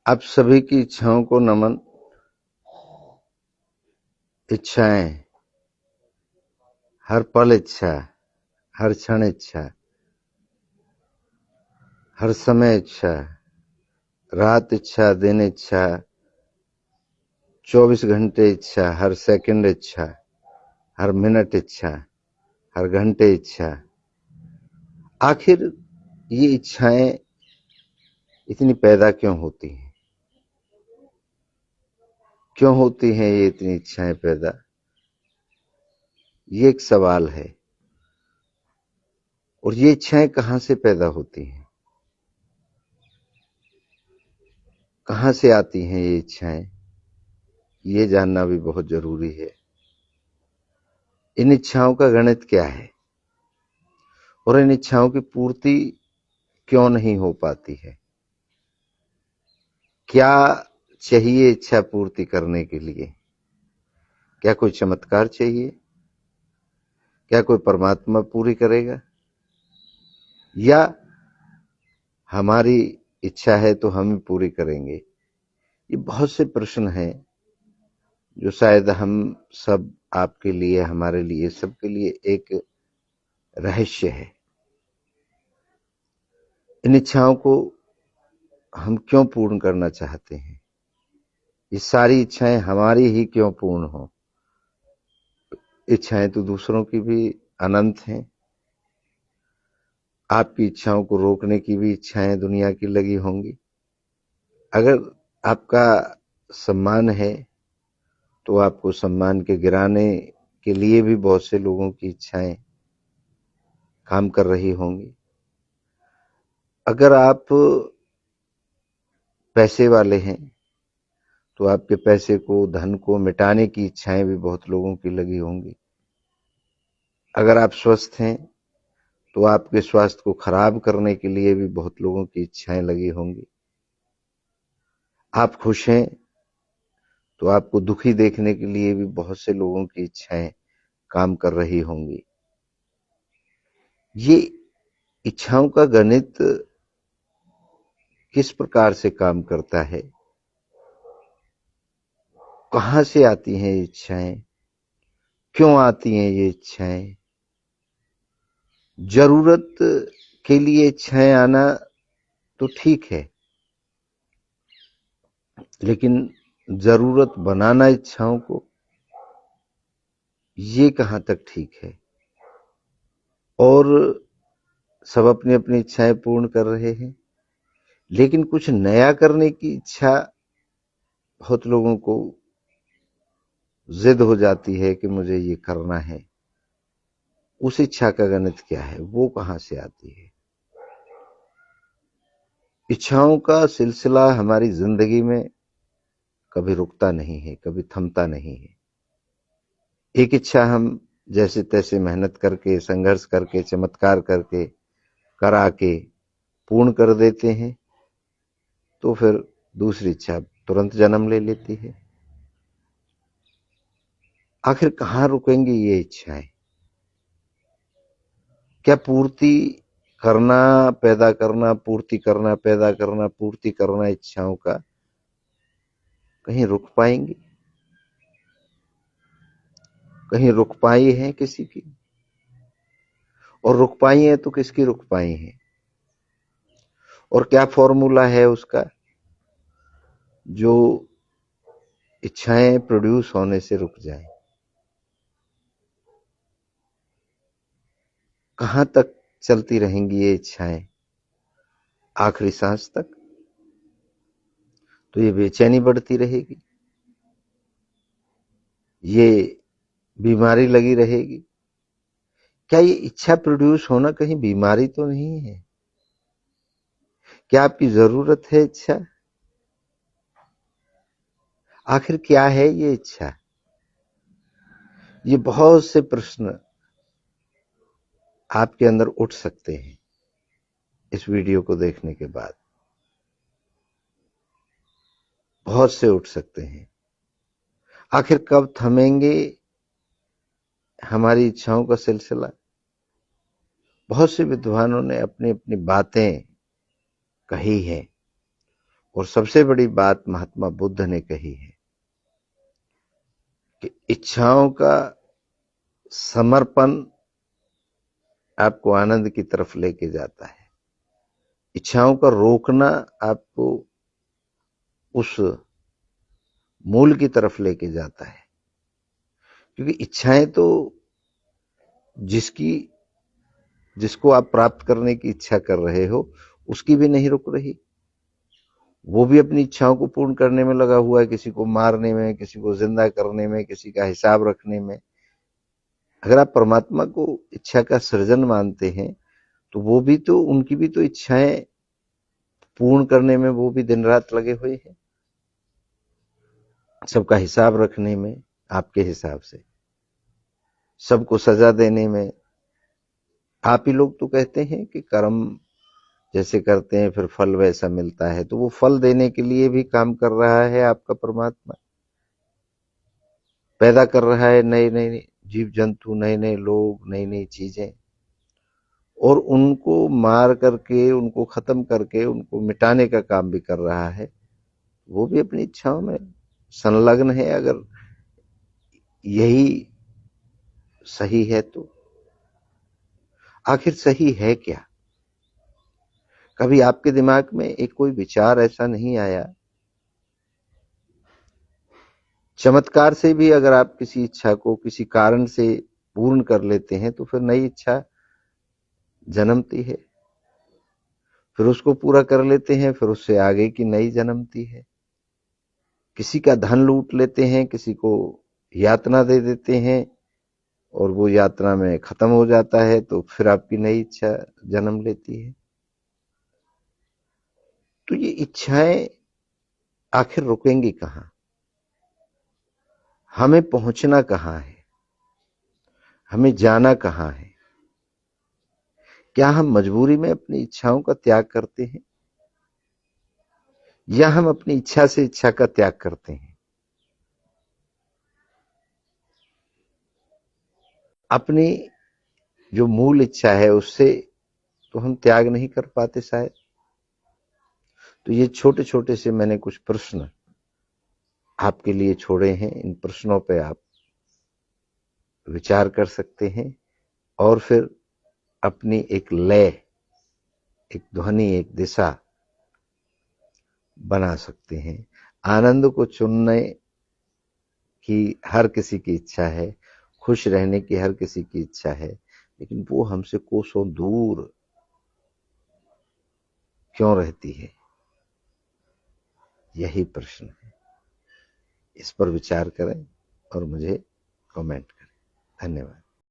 आप सभी की इच्छाओं को नमन। इच्छाएं, हर पल इच्छा, हर क्षण इच्छा, हर समय इच्छा, रात इच्छा, दिन इच्छा, 24 घंटे इच्छा, हर सेकंड इच्छा, हर मिनट इच्छा, हर घंटे इच्छा। आखिर ये इच्छाएं इतनी पैदा क्यों होती हैं? क्यों होती हैं ये इतनी इच्छाएं पैदा? ये एक सवाल है। और ये इच्छाएं कहां से पैदा होती हैं? कहां से आती हैं ये इच्छाएं? ये जानना भी बहुत जरूरी है। इन इच्छाओं का गणित क्या है और इन इच्छाओं की पूर्ति क्यों नहीं हो पाती है? क्या चाहिए इच्छा पूर्ति करने के लिए? क्या कोई चमत्कार चाहिए? क्या कोई परमात्मा पूरी करेगा? या हमारी इच्छा है तो हम ही पूरी करेंगे? ये बहुत से प्रश्न हैं जो शायद हम सब, आपके लिए, हमारे लिए, सबके लिए एक रहस्य है। इन इच्छाओं को हम क्यों पूर्ण करना चाहते हैं? ये सारी इच्छाएं हमारी ही क्यों पूर्ण हो? इच्छाएं तो दूसरों की भी अनंत हैं। आपकी इच्छाओं को रोकने की भी इच्छाएं दुनिया की लगी होंगी। अगर आपका सम्मान है तो आपको सम्मान के गिराने के लिए भी बहुत से लोगों की इच्छाएं काम कर रही होंगी। अगर आप पैसे वाले हैं तो आपके पैसे को, धन को मिटाने की इच्छाएं भी बहुत लोगों की लगी होंगी। अगर आप स्वस्थ हैं तो आपके स्वास्थ्य को खराब करने के लिए भी बहुत लोगों की इच्छाएं लगी होंगी। आप खुश हैं तो आपको दुखी देखने के लिए भी बहुत से लोगों की इच्छाएं काम कर रही होंगी। ये इच्छाओं का गणित किस प्रकार से काम करता है? कहां से आती हैं ये इच्छाएं? क्यों आती हैं ये इच्छाएं? जरूरत के लिए इच्छाएं आना तो ठीक है, लेकिन जरूरत बनाना इच्छाओं को, ये कहां तक ठीक है? और सब अपनी अपनी इच्छाएं पूर्ण कर रहे हैं, लेकिन कुछ नया करने की इच्छा बहुत लोगों को जिद हो जाती है कि मुझे ये करना है। उस इच्छा का गणित क्या है? वो कहां से आती है? इच्छाओं का सिलसिला हमारी जिंदगी में कभी रुकता नहीं है, कभी थमता नहीं है। एक इच्छा हम जैसे तैसे मेहनत करके, संघर्ष करके, चमत्कार करके, करा के पूर्ण कर देते हैं, तो फिर दूसरी इच्छा तुरंत जन्म ले लेती है। आखिर कहां रुकेंगी ये इच्छाएं? क्या पूर्ति करना, पैदा करना, पूर्ति करना, पैदा करना, पूर्ति करना इच्छाओं का कहीं रुक पाएंगी? कहीं रुक पाई है किसी की? और रुक पाई है तो किसकी रुक पाई है? और क्या फॉर्मूला है उसका जो इच्छाएं प्रोड्यूस होने से रुक जाए? कहां तक चलती रहेंगी ये इच्छाएं? आखिरी सांस तक? तो ये बेचैनी बढ़ती रहेगी, ये बीमारी लगी रहेगी। क्या ये इच्छा प्रोड्यूस होना कहीं बीमारी तो नहीं है? क्या आपकी जरूरत है इच्छा? आखिर क्या है ये इच्छा? ये बहुत से प्रश्न आपके अंदर उठ सकते हैं इस वीडियो को देखने के बाद। बहुत से उठ सकते हैं। आखिर कब थमेंगे हमारी इच्छाओं का सिलसिला? बहुत से विद्वानों ने अपनी अपनी बातें कही हैं और सबसे बड़ी बात महात्मा बुद्ध ने कही है कि इच्छाओं का समर्पण आपको आनंद की तरफ लेके जाता है, इच्छाओं का रोकना आपको उस मूल की तरफ लेके जाता है। क्योंकि इच्छाएं तो जिसको आप प्राप्त करने की इच्छा कर रहे हो उसकी भी नहीं रुक रही, वो भी अपनी इच्छाओं को पूर्ण करने में लगा हुआ है, किसी को मारने में, किसी को जिंदा करने में, किसी का हिसाब रखने में। अगर आप परमात्मा को इच्छा का सृजन मानते हैं तो वो भी तो, उनकी भी तो इच्छाएं पूर्ण करने में वो भी दिन रात लगे हुए हैं, सबका हिसाब रखने में आपके हिसाब से, सबको सजा देने में। आप ही लोग तो कहते हैं कि कर्म जैसे करते हैं फिर फल वैसा मिलता है, तो वो फल देने के लिए भी काम कर रहा है आपका परमात्मा, पैदा कर रहा है नए नए जीव जंतु, नए नए लोग, नई नई चीजें, और उनको मार करके, उनको खत्म करके, उनको मिटाने का काम भी कर रहा है। वो भी अपनी इच्छाओं में संलग्न है। अगर यही सही है तो आखिर सही है क्या? कभी आपके दिमाग में एक कोई विचार ऐसा नहीं आया? चमत्कार से भी अगर आप किसी इच्छा को किसी कारण से पूर्ण कर लेते हैं तो फिर नई इच्छा जन्मती है, फिर उसको पूरा कर लेते हैं, फिर उससे आगे की नई जन्मती है। किसी का धन लूट लेते हैं, किसी को यातना दे देते हैं और वो यात्रा में खत्म हो जाता है, तो फिर आपकी नई इच्छा जन्म लेती है। तो ये इच्छाएं आखिर रुकेंगी कहां? हमें पहुंचना कहां है? हमें जाना कहां है? क्या हम मजबूरी में अपनी इच्छाओं का त्याग करते हैं या हम अपनी इच्छा से इच्छा का त्याग करते हैं? अपनी जो मूल इच्छा है उससे तो हम त्याग नहीं कर पाते शायद। तो ये छोटे छोटे से मैंने कुछ प्रश्न आपके लिए छोड़े हैं, इन प्रश्नों पे आप विचार कर सकते हैं और फिर अपनी एक लय, एक ध्वनि, एक दिशा बना सकते हैं। आनंद को चुनने की हर किसी की इच्छा है, खुश रहने की हर किसी की इच्छा है, लेकिन वो हमसे कोसों दूर क्यों रहती है? यही प्रश्न है। इस पर विचार करें और मुझे कमेंट करें। धन्यवाद।